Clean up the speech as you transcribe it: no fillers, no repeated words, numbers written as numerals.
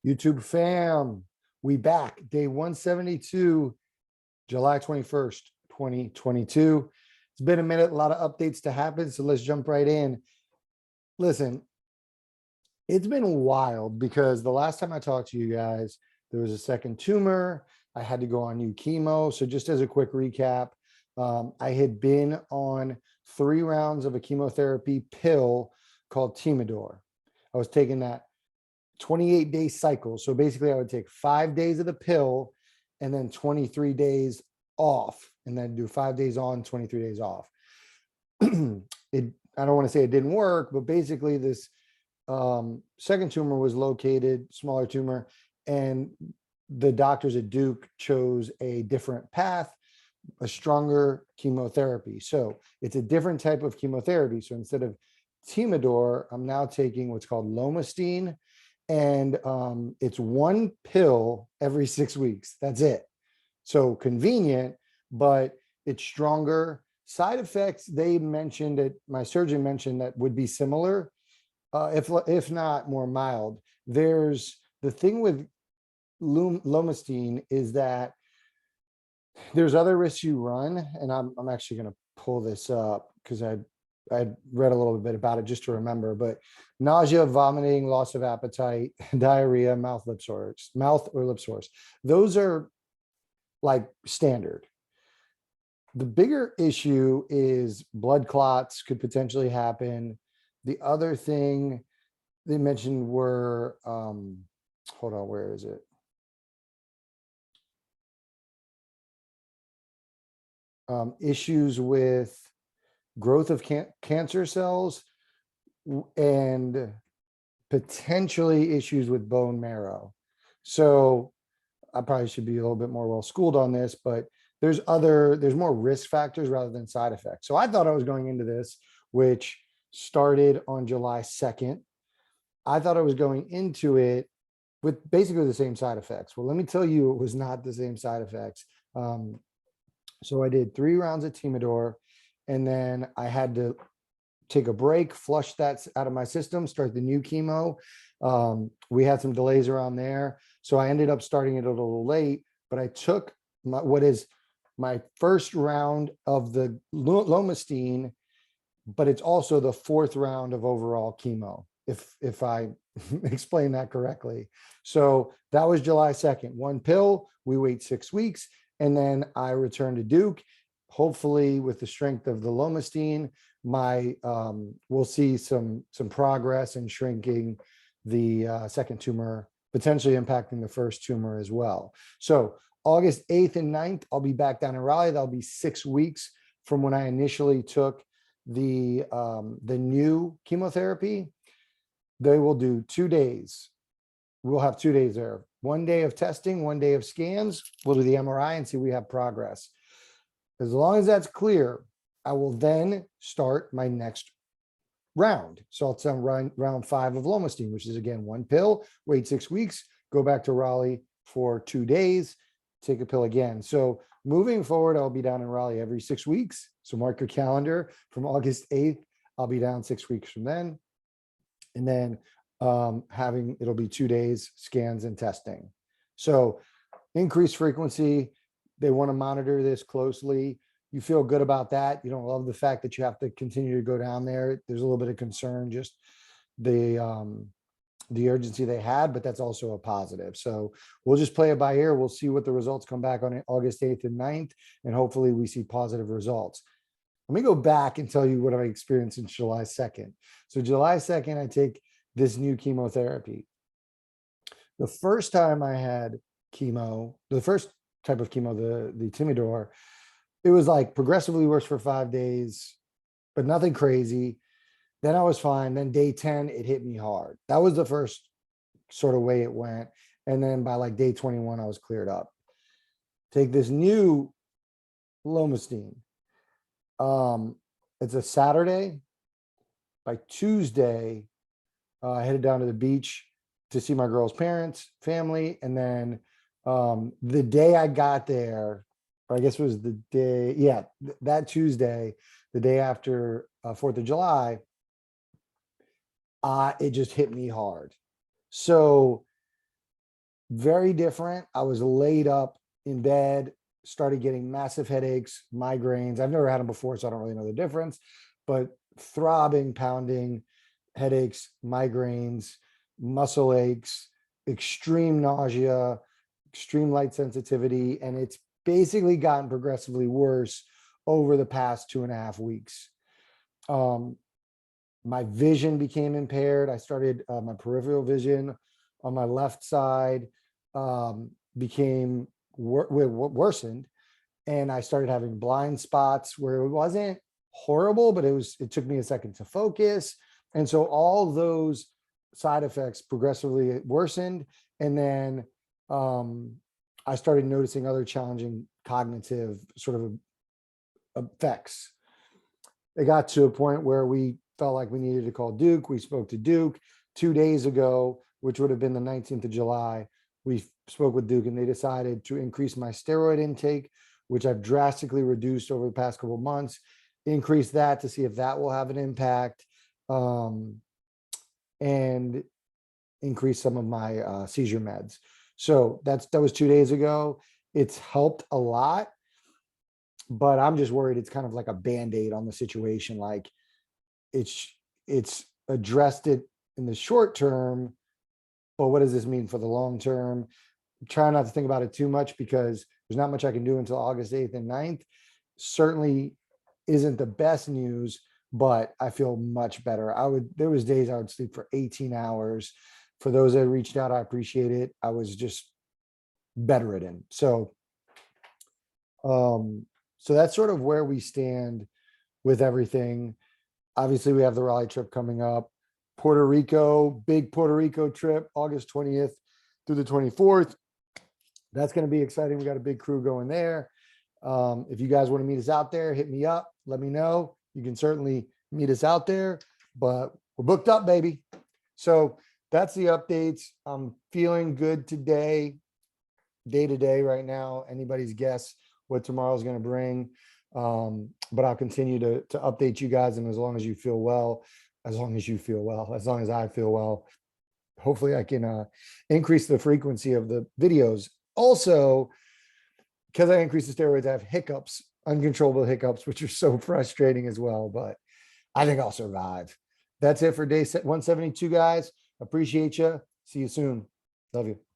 YouTube fam, we back. Day 172, July 21st, 2022. It's been a minute, a lot of updates to happen, so let's jump right in. Listen, it's been wild because the last time I talked to you guys, there was a second tumor. I had to go on new chemo. So just as a quick recap, I had been on 3 rounds of a chemotherapy pill called Timidor. I was taking that 28-day cycle. So basically I would take 5 days of the pill and then 23 days off, and then do 5 days on, 23 days off. I don't want to say it didn't work, but basically this second tumor was located, smaller tumor, and the doctors at Duke chose a different path, a stronger chemotherapy. So it's a different type of chemotherapy. So instead of Timidor, I'm now taking what's called Lomustine, and it's 1 pill every 6 weeks. That's it. So convenient, but it's stronger. Side effects, they mentioned it, my surgeon mentioned that would be similar, if not more mild. There's the thing with Lomustine is that there's other risks you run, and I'm actually going to pull this up because I read a little bit about it just to remember, but nausea, vomiting, loss of appetite, diarrhea, mouth or lip sores. Those are like standard. The bigger issue is blood clots could potentially happen. The other thing they mentioned were, hold on, where is it? Issues with growth of cancer cells and potentially issues with bone marrow. So I probably should be a little bit more well-schooled on this, but there's more risk factors rather than side effects. So I thought I was going into this, which started on July 2nd. I thought I was going into it with basically the same side effects. Well, let me tell you, it was not the same side effects. So I did 3 rounds of Timidor, and then I had to take a break, flush that out of my system, start the new chemo. We had some delays around there. So I ended up starting it a little late, but I took what is my first round of the Lomustine, but it's also the 4th round of overall chemo, if I explain that correctly. So that was July 2nd, 1 pill, we wait 6 weeks, and then I return to Duke. Hopefully with the strength of the Lomustine, we'll see some progress in shrinking the second tumor, potentially impacting the first tumor as well. So August 8th and 9th, I'll be back down in Raleigh. That'll be 6 weeks from when I initially took the new chemotherapy. They will do 2 days. We'll have 2 days there. 1 day of testing, 1 day of scans. We'll do the MRI and see if we have progress. As long as that's clear, I will then start my next round. So I'll send round 5 of Lomustine, which is again 1 pill, wait 6 weeks, go back to Raleigh for 2 days, take a pill again. So moving forward, I'll be down in Raleigh every 6 weeks. So mark your calendar from August 8th. I'll be down 6 weeks from then. And then it'll be 2 days, scans and testing. So increased frequency. They want to monitor this closely. You feel good about that. You don't love the fact that you have to continue to go down there. There's a little bit of concern, just the urgency they had, but that's also a positive. So we'll just play it by ear. We'll see what the results come back on August 8th and 9th, and hopefully we see positive results. Let me go back and tell you what I experienced since July 2nd. So July 2nd, I take this new chemotherapy. The first time I had chemo, the first type of chemo, the Timidor, it was like progressively worse for 5 days, but nothing crazy. Then I was fine. Then day 10, it hit me hard. That was the first sort of way it went. And then by like day 21, I was cleared up. Take this new Lomustine. It's a Saturday. By Tuesday, I headed down to the beach to see my girl's parents, family. And then the day I got there, or I guess it was the day, yeah, that Tuesday, the day after 4th of July, it just hit me hard. So very different. I was laid up in bed, started getting massive headaches, migraines. I've never had them before, so I don't really know the difference, but throbbing, pounding, headaches, migraines, muscle aches, extreme nausea, extreme light sensitivity, and it's basically gotten progressively worse over the past 2.5 weeks. My vision became impaired. I started my peripheral vision on my left side became worsened, and I started having blind spots where it wasn't horrible, but it took me a second to focus. And so all those side effects progressively worsened. And then I started noticing other challenging cognitive sort of effects. It got to a point where we felt like we needed to call Duke. We spoke to Duke 2 days ago, which would have been the 19th of July. We spoke with Duke and they decided to increase my steroid intake, which I've drastically reduced over the past couple of months, increase that to see if that will have an impact, and increase some of my seizure meds. So that was 2 days ago. It's helped a lot, but I'm just worried it's kind of like a Band-Aid on the situation. Like it's addressed it in the short term, but what does this mean for the long term? I'm trying not to think about it too much because there's not much I can do until August 8th and 9th. Certainly isn't the best news, but I feel much better. There was days I would sleep for 18 hours. For those that reached out, I appreciate it. I was just bedridden. So that's sort of where we stand with everything. Obviously, we have the Raleigh trip coming up. Puerto Rico, big Puerto Rico trip, August 20th through the 24th. That's going to be exciting. We got a big crew going there. If you guys want to meet us out there, hit me up. Let me know. You can certainly meet us out there, but we're booked up, baby. So that's the updates. I'm feeling good today, day to day right now. Anybody's guess what tomorrow's going to bring. But I'll continue to update you guys. And as long as you feel well, as long as I feel well, hopefully I can increase the frequency of the videos. Also, because I increase the steroids, I have hiccups, uncontrollable hiccups, which are so frustrating as well, but I think I'll survive. That's it for day 172, guys. Appreciate you. See you soon. Love you.